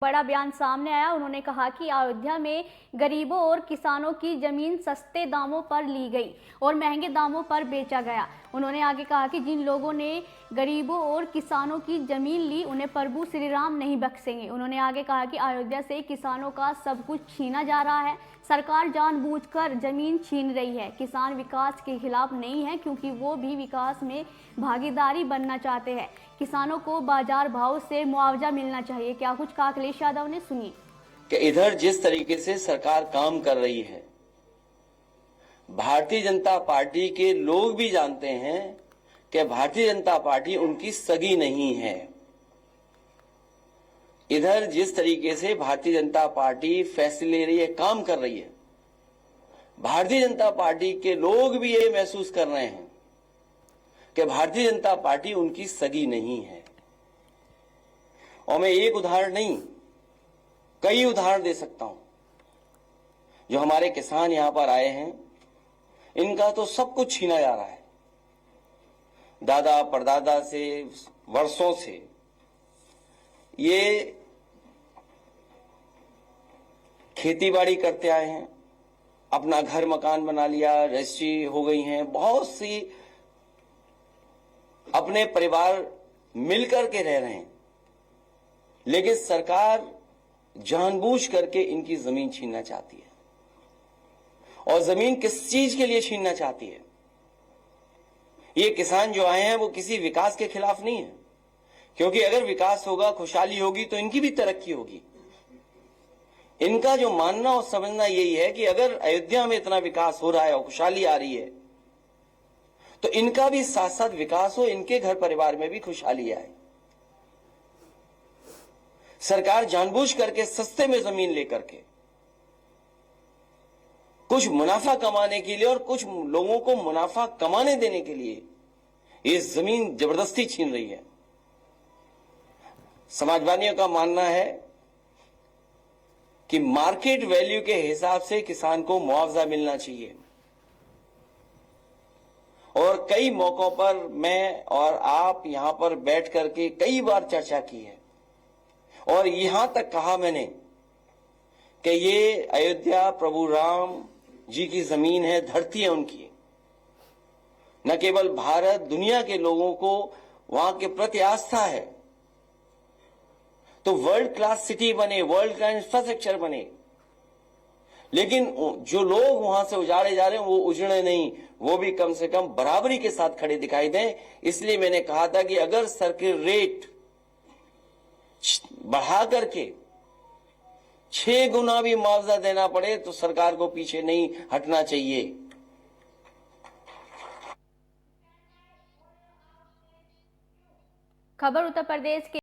बड़ा बयान सामने आया। उन्होंने कहा कि अयोध्या में गरीबों और किसानों की जमीन सस्ते दामों पर ली गई और महंगे दामों पर बेचा गया। उन्होंने आगे कहा कि जिन लोगों ने गरीबों और किसानों की जमीन ली उन्हें प्रभु श्री राम नहीं बख्शेंगे। उन्होंने आगे कहा कि अयोध्या से किसानों का सब कुछ छीना जा रहा है। सरकार जानबूझकर जमीन छीन रही है। किसान विकास के खिलाफ नहीं है क्योंकि वो भी विकास में भागीदारी बनना चाहते हैं। किसानों को बाजार भाव से मुआवजा मिलना चाहिए। क्या कुछ कहा अखिलेश यादव ने, सुनिए। कि इधर जिस तरीके से सरकार काम कर रही है, भारतीय जनता पार्टी के लोग भी जानते हैं कि भारतीय जनता पार्टी उनकी सगी नहीं है। इधर जिस तरीके से भारतीय जनता पार्टी फैसले ले रही है, काम कर रही है, भारतीय जनता पार्टी के लोग भी ये महसूस कर रहे हैं कि भारतीय जनता पार्टी उनकी सगी नहीं है। और मैं एक उदाहरण नहीं, कई उदाहरण दे सकता हूं। जो हमारे किसान यहां पर आए हैं, इनका तो सब कुछ छीना जा रहा है। दादा परदादा से, वर्षों से ये खेतीबाड़ी करते आए हैं, अपना घर मकान बना लिया, रजिस्ट्री हो गई हैं, बहुत सी अपने परिवार मिलकर के रह रहे हैं, लेकिन सरकार जानबूझ करके इनकी जमीन छीनना चाहती है। और जमीन किस चीज के लिए छीनना चाहती है? ये किसान जो आए हैं वो किसी विकास के खिलाफ नहीं है, क्योंकि अगर विकास होगा, खुशहाली होगी तो इनकी भी तरक्की होगी। इनका जो मानना और समझना यही है कि अगर अयोध्या में इतना विकास हो रहा है और खुशहाली आ रही है तो इनका भी साथ साथ विकास हो, इनके घर परिवार में भी खुशहाली आए। सरकार जानबूझ करके सस्ते में जमीन लेकर के कुछ मुनाफा कमाने के लिए और कुछ लोगों को मुनाफा कमाने देने के लिए ये जमीन जबरदस्ती छीन रही है। समाजवादियों का मानना है कि मार्केट वैल्यू के हिसाब से किसान को मुआवजा मिलना चाहिए। और कई मौकों पर मैं और आप यहां पर बैठ करके कई बार चर्चा की है और यहां तक कहा मैंने कि ये अयोध्या प्रभु राम जी की जमीन है, धरती है उनकी। न केवल भारत, दुनिया के लोगों को वहां के प्रति आस्था है। तो वर्ल्ड क्लास सिटी बने, वर्ल्ड क्लास इंफ्रास्ट्रक्चर बने, लेकिन जो लोग वहां से उजाड़े जा रहे हैं वो उजड़े नहीं, वो भी कम से कम बराबरी के साथ खड़े दिखाई दें। इसलिए मैंने कहा था कि अगर सर्किल रेट बढ़ा करके 6 गुना भी मुआवजा देना पड़े तो सरकार को पीछे नहीं हटना चाहिए। खबर उत्तर प्रदेश के